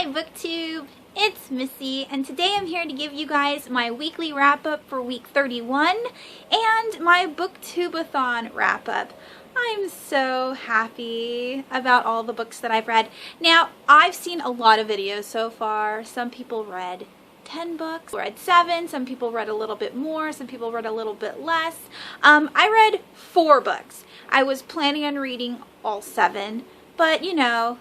Booktube, it's Missy, and today I'm here to give you guys my weekly wrap-up for week 31 and my Booktubeathon wrap-up. I'm so happy about all the books that I've read. Now, I've seen a lot of videos so far. Some people read 10 books, read 7, some people read a little bit more, some people read a little bit less. I read 4 books. I was planning on reading all 7, but you know,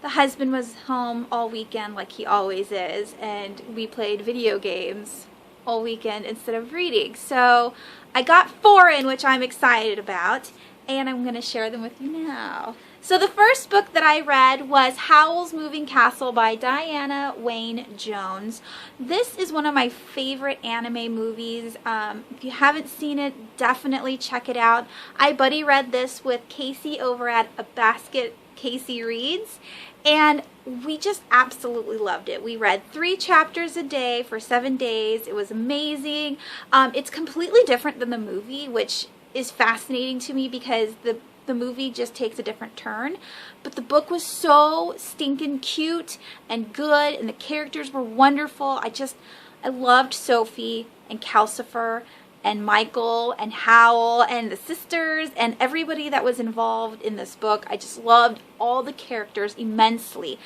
the husband was home all weekend like he always is, and we played video games all weekend instead of reading. So I got 4 in, which I'm excited about, and I'm going to share them with you now. So the first book that I read was Howl's Moving Castle by Diana Wayne Jones. This is one of my favorite anime movies. If you haven't seen it, definitely check it out. I buddy read this with Casey over at A Basket Casey Reads, and we just absolutely loved it. We read 3 chapters a day for 7 days. It was amazing. It's completely different than the movie, which is fascinating to me because the movie just takes a different turn. But the book was so stinking cute and good, and the characters were wonderful. I loved Sophie and Calcifer and Michael and Howl and the sisters and everybody that was involved in this book. I just loved all the characters immensely.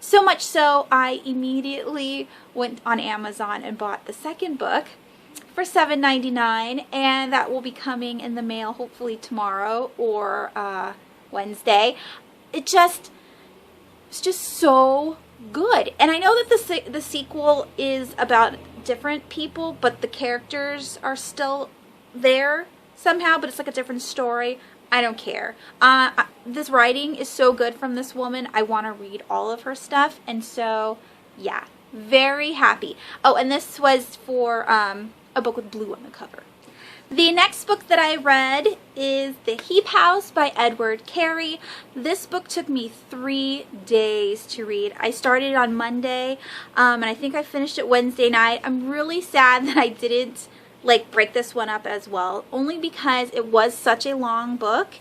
So much so, I immediately went on Amazon and bought the second book for $7.99, and that will be coming in the mail hopefully tomorrow or Wednesday. It's just so good. And I know that the sequel is about different people, but the characters are still there somehow, but it's like a different story. I don't care. This writing is so good from this woman. I want to read all of her stuff, and so yeah, very happy. Oh, and this was for a book with blue on the cover. The next book that I read is The Heap House by Edward Carey. This book took me 3 days to read. I started on Monday, and I think I finished it Wednesday night. I'm really sad that I didn't break this one up as well, only because it was such a long book,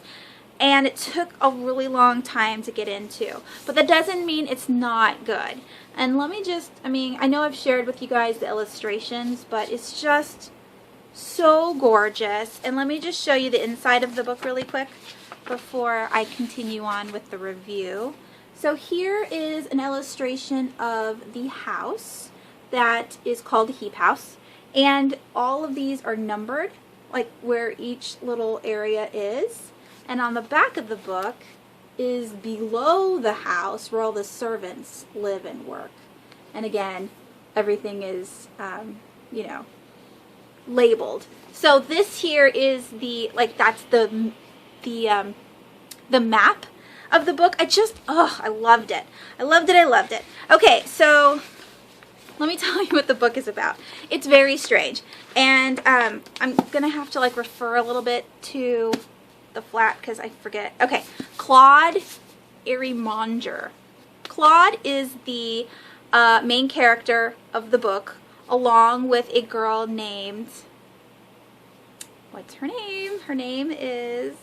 and it took a really long time to get into. But that doesn't mean it's not good. And let me just, I know I've shared with you guys the illustrations, but it's just so gorgeous. And let me just show you the inside of the book really quick before I continue on with the review. So here is an illustration of the house that is called Heap House, and all of these are numbered, like where each little area is. And on the back of the book is below the house where all the servants live and work. And again, everything is you know, labeled. So this here is that's the map of the book. I loved it. I loved it. Okay, so let me tell you what the book is about. It's very strange, and I'm gonna have to refer a little bit to the flat because I forget. Okay, Claude Irremanger. Claude is the main character of the book, along with a girl named, what's her name? Her name is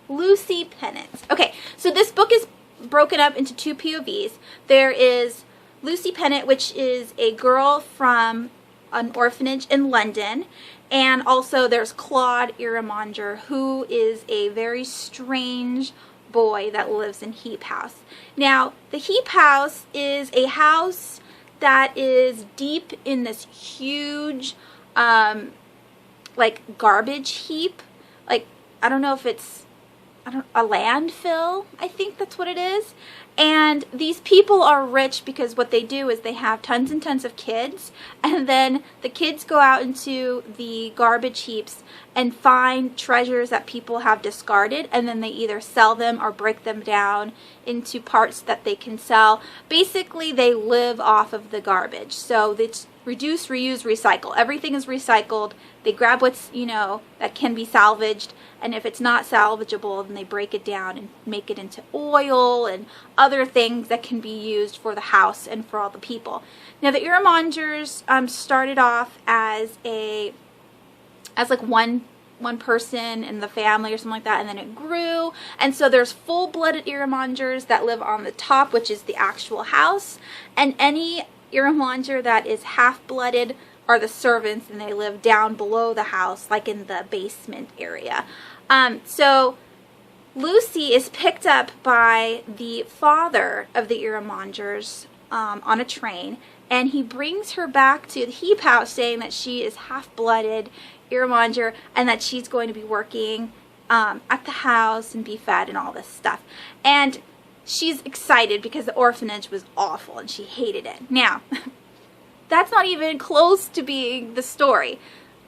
Lucy Pennant. Okay, so this book is broken up into 2 POVs. There is Lucy Pennant, which is a girl from an orphanage in London, and also there's Claude Irremanger, who is a very strange boy that lives in Heap House. Now, the Heap House is a house that is deep in this huge garbage heap. I don't know if it's a landfill, I think that's what it is. And these people are rich because what they do is they have tons and tons of kids, and then the kids go out into the garbage heaps and find treasures that people have discarded, and then they either sell them or break them down into parts that they can sell. Basically, they live off of the garbage. So it's reduce, reuse, recycle. Everything is recycled. They grab what's, that can be salvaged, and if it's not salvageable, then they break it down and make it into oil and other things that can be used for the house and for all the people. Now, the Irremangers started off as one one person in the family or something like that, and then it grew. And so there's full-blooded Irmongers that live on the top, which is the actual house, and any Irmonger that is half-blooded are the servants, and they live down below the house, like in the basement area. So Lucy is picked up by the father of the Irmongers on a train, and he brings her back to the Heap House saying that she is half-blooded Irmonger and that she's going to be working at the house and be fed and all this stuff. And she's excited because the orphanage was awful and she hated it. Now, that's not even close to being the story.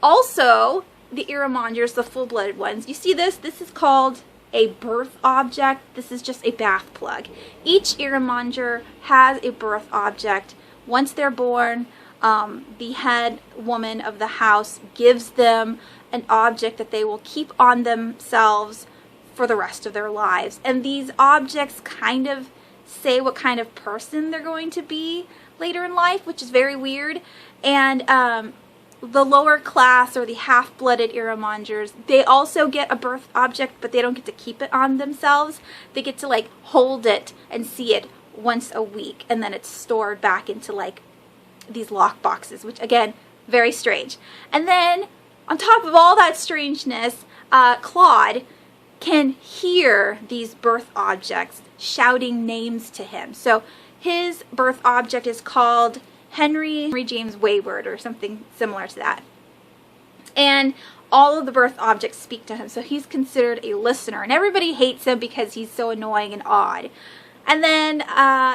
Also, the Irmongers, the full-blooded ones, you see this? This is called a birth object. This is just a bath plug. Each Irmonger has a birth object. Once they're born, the head woman of the house gives them an object that they will keep on themselves for the rest of their lives. And these objects kind of say what kind of person they're going to be later in life, which is very weird. And the lower class, or the half-blooded Irmongers, they also get a birth object, but they don't get to keep it on themselves. They get to like hold it and see it once a week, and then it's stored back into like these lock boxes, which again, very strange. And then on top of all that strangeness, Claude can hear these birth objects shouting names to him. So his birth object is called Henry James Wayward, or something similar to that. And all of the birth objects speak to him, so he's considered a listener. And everybody hates him because he's so annoying and odd. And then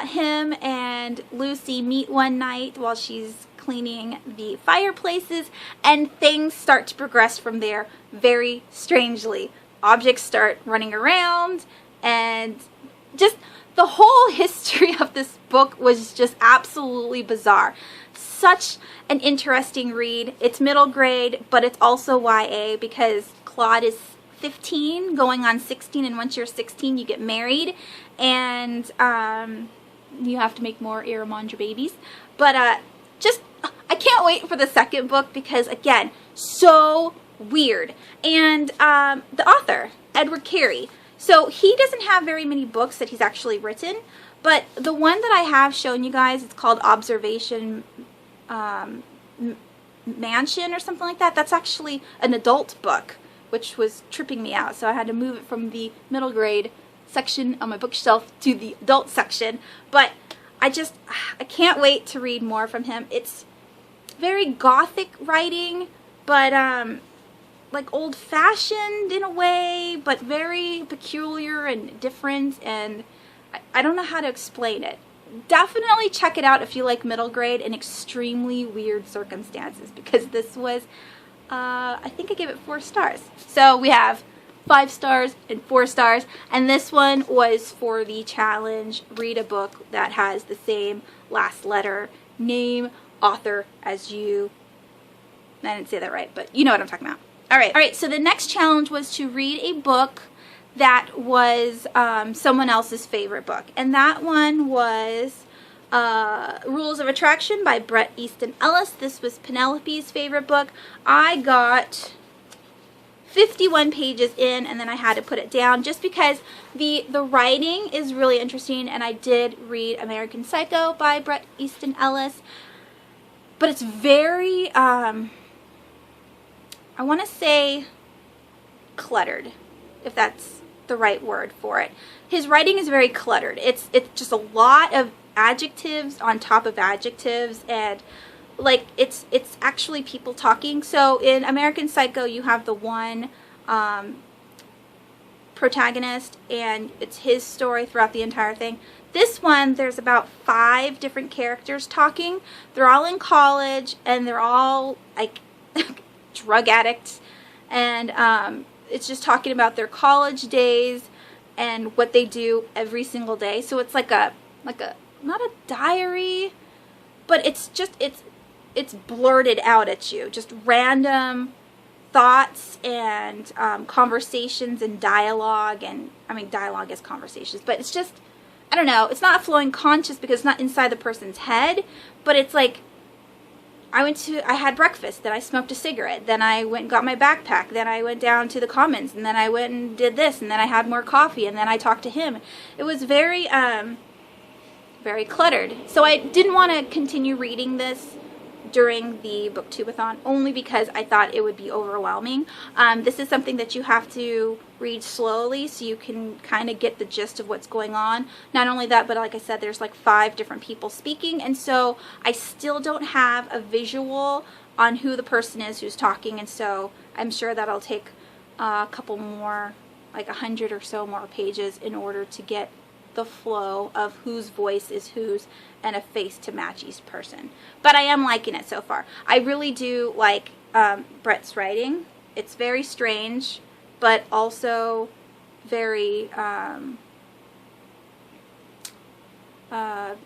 him and Lucy meet one night while she's cleaning the fireplaces, and things start to progress from there very strangely. Objects start running around, and just the whole history of this book was just absolutely bizarre. Such an interesting read. It's middle grade, but it's also YA because Claude is 15 going on 16, and once you're 16 you get married, and you have to make more Irmonger babies. But I can't wait for the second book because, again, so weird. And the author, Edward Carey, so he doesn't have very many books that he's actually written, but the one that I have shown you guys, it's called Observation Mansion or something like that. That's actually an adult book, which was tripping me out, so I had to move it from the middle grade section on my bookshelf to the adult section. But I can't wait to read more from him. It's very gothic writing, but like old-fashioned in a way, but very peculiar and different, and I don't know how to explain it. Definitely check it out if you like middle grade and extremely weird circumstances, because this was, I think I gave it 4 stars. So we have 5 stars and 4 stars, and this one was for the challenge, read a book that has the same last letter, name, author as you. I didn't say that right, but you know what I'm talking about. Alright, so the next challenge was to read a book that was someone else's favorite book, and that one was Rules of Attraction by Bret Easton Ellis. This was Penelope's favorite book. I got 51 pages in, and then I had to put it down just because the writing is really interesting, and I did read American Psycho by Bret Easton Ellis, but it's very, I want to say cluttered, if that's the right word for it. His writing is very cluttered. It's just a lot of adjectives on top of adjectives, and like it's actually people talking. So in American Psycho you have the one protagonist, and it's his story throughout the entire thing. This one, there's about 5 different characters talking. They're all in college, and they're all like drug addicts, and it's just talking about their college days and what they do every single day. So it's like a not a diary, but it's just it's blurted out at you, just random thoughts and conversations and dialogue, and I mean dialogue is conversations, but it's just, I don't know, it's not flowing conscious because it's not inside the person's head, but it's like I had breakfast, then I smoked a cigarette, then I went and got my backpack, then I went down to the commons, and then I went and did this, and then I had more coffee, and then I talked to him. It was very, very cluttered. So I didn't want to continue reading this during the Booktubeathon, only because I thought it would be overwhelming. This is something that you have to read slowly so you can kind of get the gist of what's going on. Not only that, but like I said, there's like 5 different people speaking, and so I still don't have a visual on who the person is who's talking, and so I'm sure that'll take a couple more, like 100 or so more pages in order to get the flow of whose voice is whose and a face to match each person. But I am liking it so far. I really do like Brett's writing. It's very strange, but also very not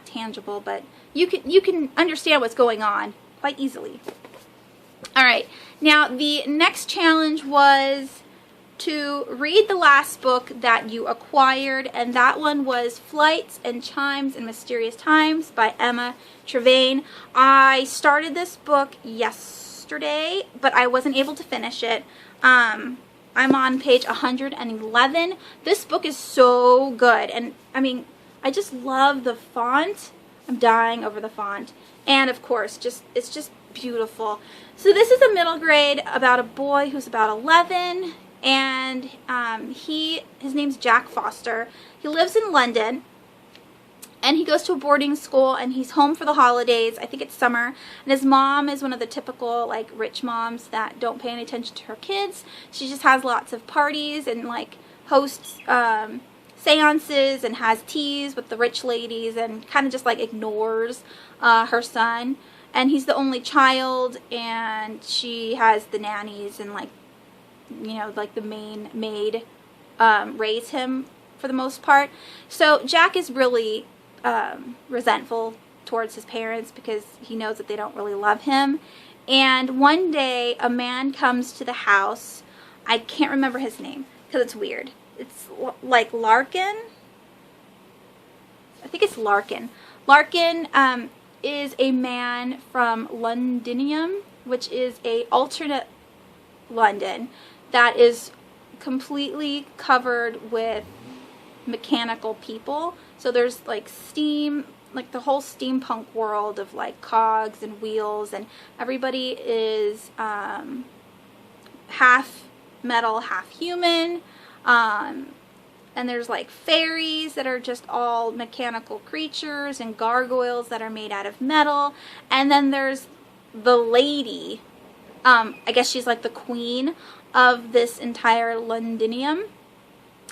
tangible, but you can understand what's going on quite easily. All right, now the next challenge was to read the last book that you acquired, and that one was Flights and Chimes in Mysterious Times by Emma Trevane. I started this book yesterday, but I wasn't able to finish it. I'm on page 111. This book is so good, and I mean, I just love the font. I'm dying over the font, and of course, it's just beautiful. So this is a middle grade about a boy who's about 11. And his name's Jack Foster. He lives in London, and he goes to a boarding school, and he's home for the holidays. I think it's summer, and his mom is one of the typical like rich moms that don't pay any attention to her kids. She just has lots of parties and like hosts seances and has teas with the rich ladies, and kind of just like ignores her son. And he's the only child, and she has the nannies and like, you know, like the main maid raise him for the most part. So Jack is really resentful towards his parents because he knows that they don't really love him. And one day a man comes to the house. I can't remember his name because it's weird. It's like Larkin. I think it's Larkin. Larkin is a man from Londinium, which is a alternate London that is completely covered with mechanical people. So there's like steam, like the whole steampunk world of like cogs and wheels, and everybody is half metal, half human. And there's like fairies that are just all mechanical creatures, and gargoyles that are made out of metal. And then there's the lady, I guess she's like the queen of this entire Londinium,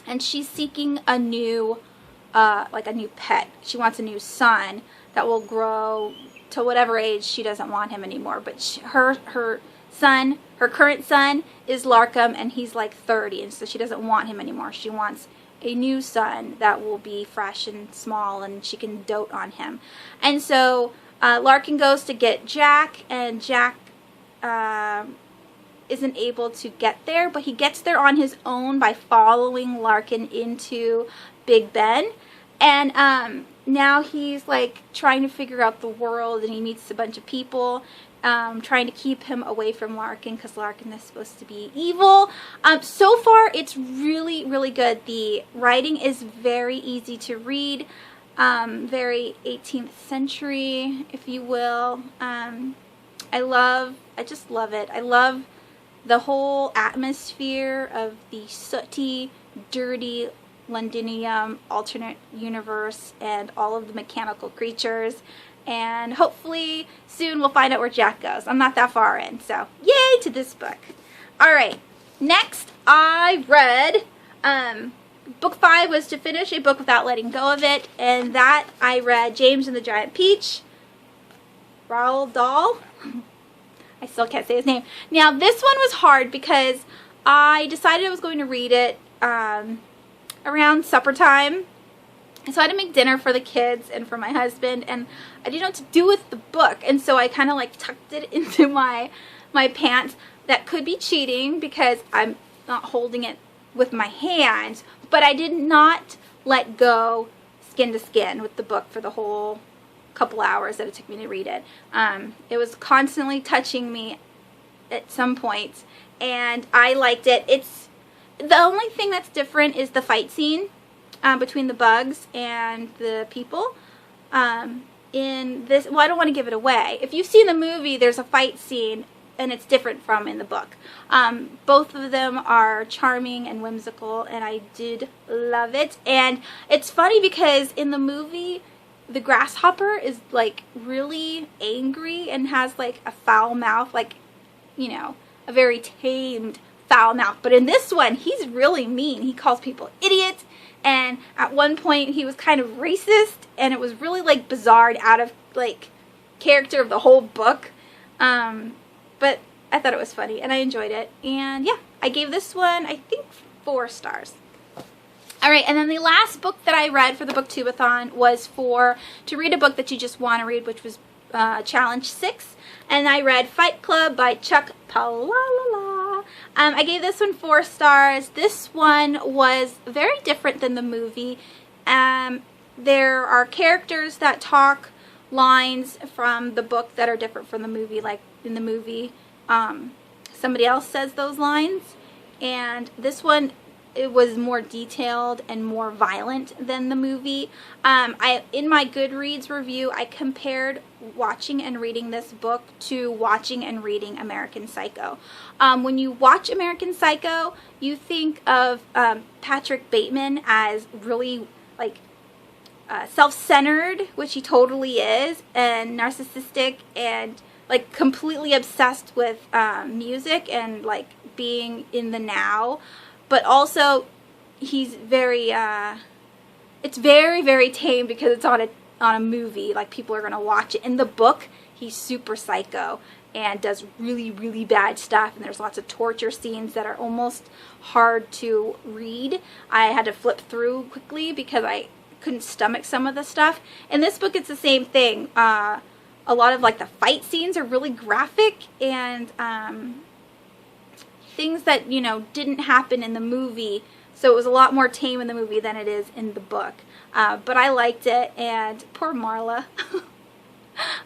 and she's seeking a new like a new pet. She wants a new son that will grow to whatever age she doesn't want him anymore. But her current son is Larkham, and he's like 30, and so she doesn't want him anymore. She wants a new son that will be fresh and small, and she can dote on him. And so Larkin goes to get Jack, and Jack isn't able to get there, but he gets there on his own by following Larkin into Big Ben. And now he's like trying to figure out the world, and he meets a bunch of people trying to keep him away from Larkin because Larkin is supposed to be evil. So far it's really, really good. The writing is very easy to read, very 18th century, if you will. I just love it. I love the whole atmosphere of the sooty, dirty Londinium alternate universe and all of the mechanical creatures. And hopefully soon we'll find out where Jack goes. I'm not that far in, so yay to this book. Alright, next I read, book 5 was To Finish a Book Without Letting Go of It, and that I read James and the Giant Peach, Roald Dahl. I still can't say his name. Now this one was hard because I decided I was going to read it around supper time. So I had to make dinner for the kids and for my husband, and I didn't know what to do with the book, and so I kind of like tucked it into my pants. That could be cheating because I'm not holding it with my hands, but I did not let go skin to skin with the book for the whole couple hours that it took me to read it. It was constantly touching me at some points, and I liked it. The only thing that's different is the fight scene between the bugs and the people. In this, well, I don't want to give it away. If you've seen the movie, there's a fight scene, and it's different from in the book. Both of them are charming and whimsical, and I did love it. And it's funny because in the movie, the grasshopper is like really angry and has like a foul mouth, like, you know, a very tamed foul mouth. But in this one, he's really mean. He calls people idiots, and at one point he was kind of racist, and it was really like bizarre, out of like character of the whole book. But I thought it was funny, and I enjoyed it. And yeah, I gave this one, I think, 4 stars. Alright, and then the last book that I read for the Booktubeathon was to read a book that you just want to read, which was Challenge 6. And I read Fight Club by Chuck Palahniuk. I gave this one 4 stars. This one was very different than the movie. There are characters that talk lines from the book that are different from the movie. Like in the movie, somebody else says those lines, and this one, it was more detailed and more violent than the movie. In my Goodreads review, I compared watching and reading this book to watching and reading American Psycho. When you watch American Psycho, you think of Patrick Bateman as really like self-centered, which he totally is, and narcissistic, and like completely obsessed with music and like being in the now. But also, he's very, it's very, very tame because it's on a movie. Like, people are going to watch it. In the book, he's super psycho and does really, really bad stuff. And there's lots of torture scenes that are almost hard to read. I had to flip through quickly because I couldn't stomach some of the stuff. In this book, it's the same thing. A lot of, like, the fight scenes are really graphic, and things that, you know, didn't happen in the movie, so it was a lot more tame in the movie than it is in the book. But I liked it, and poor Marla.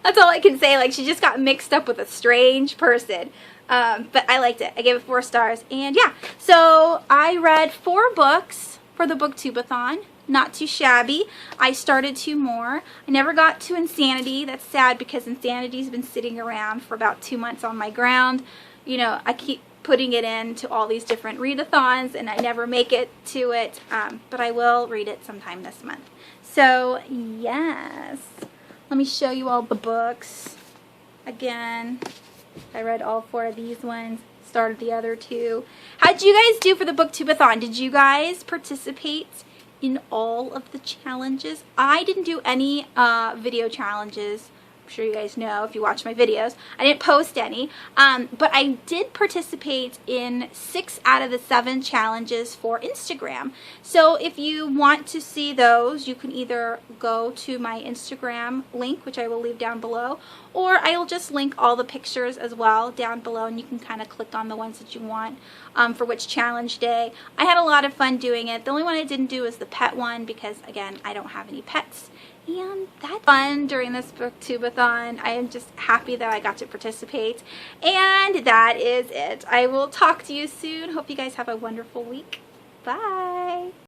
That's all I can say. Like, she just got mixed up with a strange person. But I liked it. I gave it 4 stars. And yeah, so I read 4 books for the Booktubeathon. Not too shabby. I started 2 more. I never got to Insanity. That's sad because Insanity's been sitting around for about 2 months on my ground. You know, I keep putting it into all these different read-a-thons, and I never make it to it, but I will read it sometime this month. So, yes. Let me show you all the books. Again, I read all 4 of these ones, started the other 2. How'd you guys do for the Booktubeathon? Did you guys participate in all of the challenges? I didn't do any video challenges. I'm sure you guys know if you watch my videos. I didn't post any, but I did participate in 6 out of the 7 challenges for Instagram. So if you want to see those, you can either go to my Instagram link, which I will leave down below, or I will just link all the pictures as well down below, and you can kind of click on the ones that you want for which challenge day. I had a lot of fun doing it. The only one I didn't do is the pet one because, again, I don't have any pets. And that's fun during this Booktubeathon. I am just happy that I got to participate. And that is it. I will talk to you soon. Hope you guys have a wonderful week. Bye.